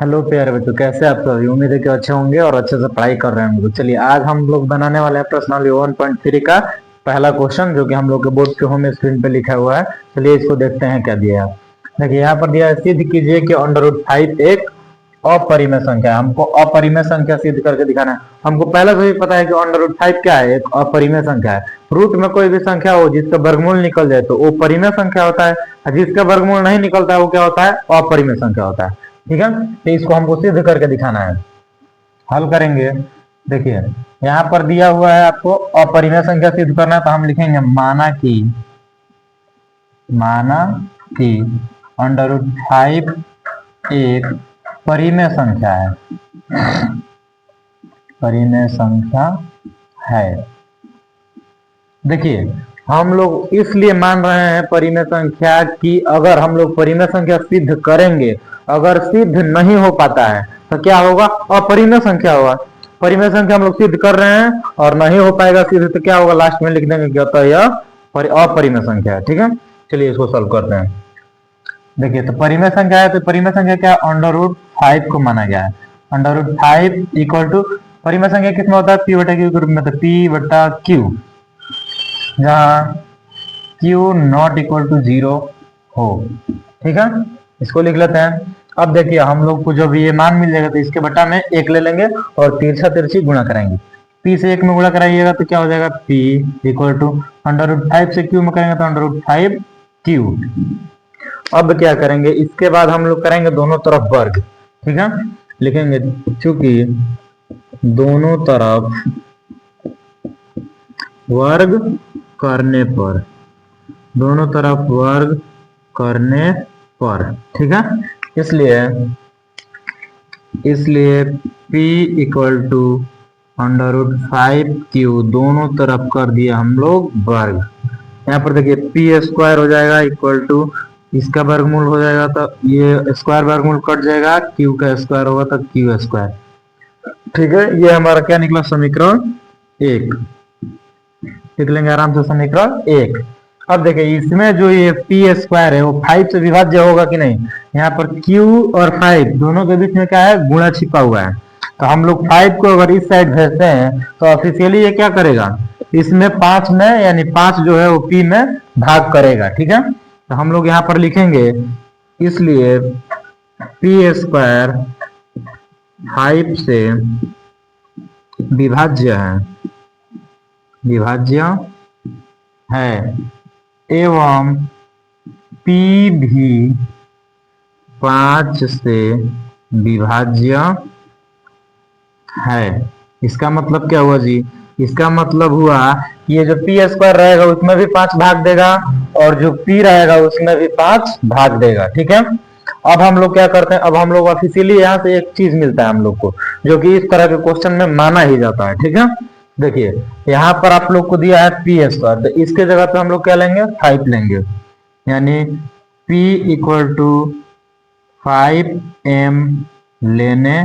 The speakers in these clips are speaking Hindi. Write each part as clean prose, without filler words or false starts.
हेलो प्यारे बच्चों, कैसे आप सभी। उम्मीद है कि अच्छे होंगे और अच्छे से पढ़ाई कर रहे होंगे। तो चलिए आज हम लोग बनाने वाले हैं प्रश्नावली 1.3 का पहला क्वेश्चन, जो कि हम लोग के बोर्ड के होम स्क्रीन पे लिखा हुआ है। चलिए इसको देखते हैं क्या दिया है। देखिए यहाँ पर दिया है, सिद्ध कीजिए कि √5 एक अपरिमेय संख्या है। हमको अपरिमेय संख्या सिद्ध करके दिखाना है। हमको पहले से ही पता है कि √5 क्या है, एक अपरिमेय संख्या है। रूट में कोई भी संख्या हो जिसका वर्गमूल निकल जाए तो वो परिमेय संख्या होता है, और जिसका वर्गमूल नहीं निकलता है वो क्या होता है, अपरिमेय संख्या होता है। ठीक है, तो इसको हमको सिद्ध करके दिखाना है। हल करेंगे। देखिए यहाँ पर दिया हुआ है, आपको अपरिमेय संख्या सिद्ध करना है, तो हम लिखेंगे माना कि √5 एक परिमेय संख्या है। परिमेय संख्या है। देखिए हम लोग इसलिए मान रहे हैं परिमेय संख्या कि अगर हम लोग परिमेय संख्या सिद्ध करेंगे, अगर सिद्ध नहीं हो पाता है तो क्या होगा, अपरिमेय संख्या होगा। परिमेय संख्या हम लोग सिद्ध कर रहे हैं और नहीं हो पाएगा सिद्ध, तो क्या होगा, लास्ट में लिख देंगे क्या होता है, यह अपरिमेय संख्या है। ठीक है, चलिए इसको सॉल्व करते हैं। देखिए तो परिमेय संख्या है, तो परिमेय संख्या क्या, √5 को माना गया है। √5 इक्वल टू परिमेय संख्या किसमें होता है, पी बटा क्यू के रूप में, तो पी बटा क्यू, जहां क्यू नॉट इक्वल टू 0 हो। ठीक है, इसको लिख लेते हैं। अब देखिए हम लोग को जब ये मान मिल जाएगा तो इसके बटा में 1 ले लेंगे और तिरछा तिरछी गुणा कराएंगे। पी से 1 में गुणा कराइएगा तो क्या हो जाएगा, पी इक्वल टू √5 से क्यू में करेंगे तो √5 क्यू। अब क्या करेंगे, इसके बाद हम लोग करेंगे दोनों तरफ वर्ग। ठीक है, लिखेंगे चूंकि दोनों तरफ वर्ग करने पर, दोनों तरफ वर्ग करने पर, ठीक है, इसलिए P इक्वल टू √5Q, दोनों तरफ कर दिया हम लोग वर्ग। यहाँ पर देखिए पी स्क्वायर हो जाएगा इक्वल टू, इसका वर्गमूल हो जाएगा तो ये स्क्वायर वर्गमूल कट जाएगा, क्यू का स्क्वायर होगा तो क्यू स्क्वायर। ठीक है, ये हमारा क्या निकला, समीकरण 1। लिख लेंगे आराम से समीकरण 1। अब देखिए इसमें जो ये पी स्क्वायर है वो 5 से विभाज्य होगा कि नहीं। यहाँ पर q और 5 दोनों के बीच में क्या है, गुणा छिपा हुआ है। तो हम लोग 5 को अगर इस साइड भेजते हैं तो ऑफिशियली ये क्या करेगा, इसमें 5 में, यानी 5 जो है वो p में भाग करेगा। ठीक है, तो हम लोग यहाँ पर लिखेंगे, इसलिए पी स्क्वायर 5 से विभाज्य है एवं P भी 5 से विभाज्य है। इसका मतलब क्या हुआ जी, इसका मतलब हुआ कि ये जो पी स्क्वायर रहेगा उसमें भी 5 भाग देगा और जो P रहेगा उसमें भी 5 भाग देगा। ठीक है, अब हम लोग क्या करते हैं, अब हम लोग ऑफिशियली यहाँ से एक चीज मिलता है हम लोग को, जो कि इस तरह के क्वेश्चन में माना ही जाता है। ठीक है, देखिए यहाँ पर आप लोग को दिया है पी स्क्वायर, तो इसके जगह पे हम लोग क्या लेंगे, 5 लेंगे, यानी P इक्वल टू 5m लेने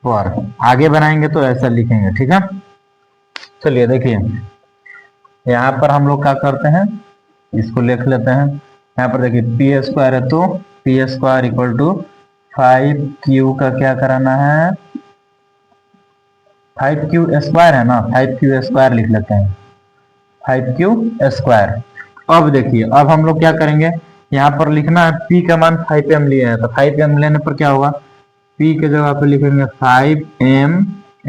पर आगे बनाएंगे तो ऐसा लिखेंगे। ठीक है, चलिए देखिए यहाँ पर हम लोग क्या करते हैं, इसको लिख लेते हैं। यहाँ पर देखिए पी स्क्वायर है तो P square equal to 5Q का क्या कराना है, 5Q स्क्वायर है ना, 5Q स्क्वायर लिख लेते हैं, 5Q स्क्वायर। अब देखिए अब हम लोग क्या करेंगे, यहाँ पर लिखना है P का मान 5m लिया है, तो 5m लेने पर क्या होगा, P के जगह पे लिखेंगे 5m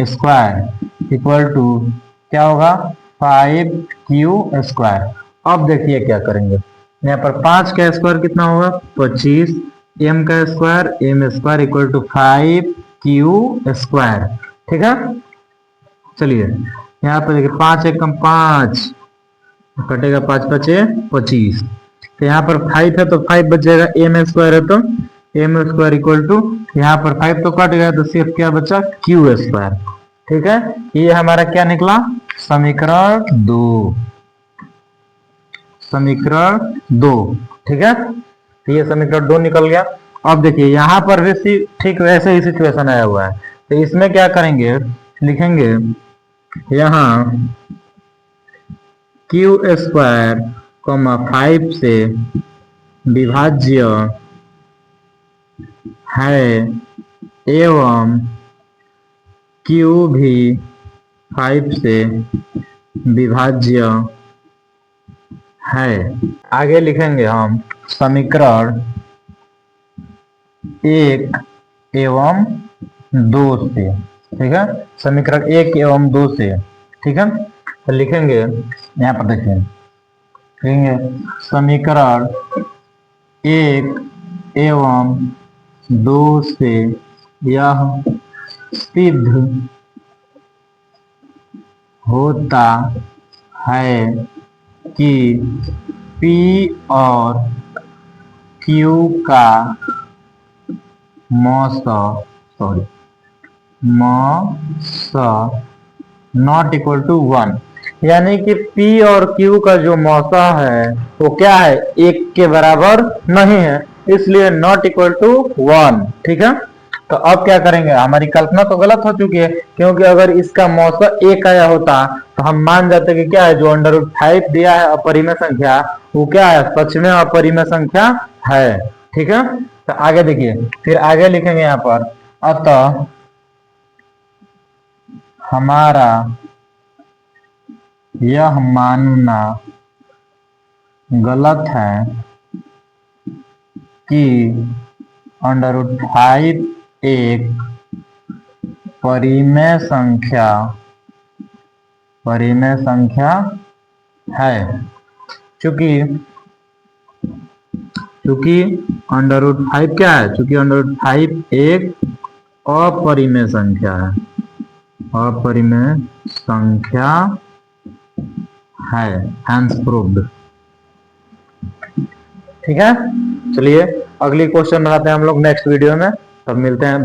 स्क्वायर इक्वल टू क्या होगा, 5Q स्क्वायर। अब देखिए क्या करेंगे, यहाँ पर 5 का स्क्वायर कितना होगा, 25, m का square, m square equal to 5Q square. ठीक है, चलिए यहाँ पे देखिए 5 एकम 5 कटेगा, 5 पचे 25, तो यहाँ पर 5 है तो 5 बच जाएगा, एम स्क्वायर है तो एम स्क्वायर इक्वल टू, यहाँ पर 5 तो कट गया तो सिर्फ क्या बचा, क्यू स्क्वायर। ठीक है, ये हमारा क्या निकला, समीकरण 2, समीकरण 2। ठीक है, तो ये समीकरण 2 निकल गया। अब देखिए यहाँ पर भी ठीक वैसे ही सिचुएशन आया हुआ है, तो इसमें क्या करेंगे, लिखेंगे यहाँ क्यू स्क्वायर 5 से विभाज्य है एवं Q भी 5 से विभाज्य है। आगे लिखेंगे हम समीकरण 1 एवं 2 से, ठीक है, समीकरण 1 एवं 2 से, ठीक है। तो लिखेंगे यहाँ पर, देखिए लिखेंगे समीकरण 1 एवं 2 से यह सिद्ध होता है कि P और Q का नॉट इक्वल टू 1, यानी कि P और Q का जो मौसा है वो क्या है, 1 के बराबर नहीं है, इसलिए नॉट इक्वल टू 1, ठीक है। तो अब क्या करेंगे, हमारी कल्पना तो गलत हो चुकी है, क्योंकि अगर इसका मौसा 1 आया होता तो हम मान जाते कि क्या है, जो √5 दिया है अपरिमेय संख्या, वो क्या है, सच में अपरिमेय संख्या है, ठीक है। तो आगे देखिए, फिर आगे लिखेंगे यहाँ पर, अतः हमारा यह मानना गलत है कि √5 एक परिमेय संख्या है, चूंकि √5 क्या है, चूंकि √5 एक अपरिमेय संख्या है, हैंस प्रूव्ड, ठीक है। चलिए अगली क्वेश्चन बनाते हैं हम लोग नेक्स्ट वीडियो में, तब मिलते हैं।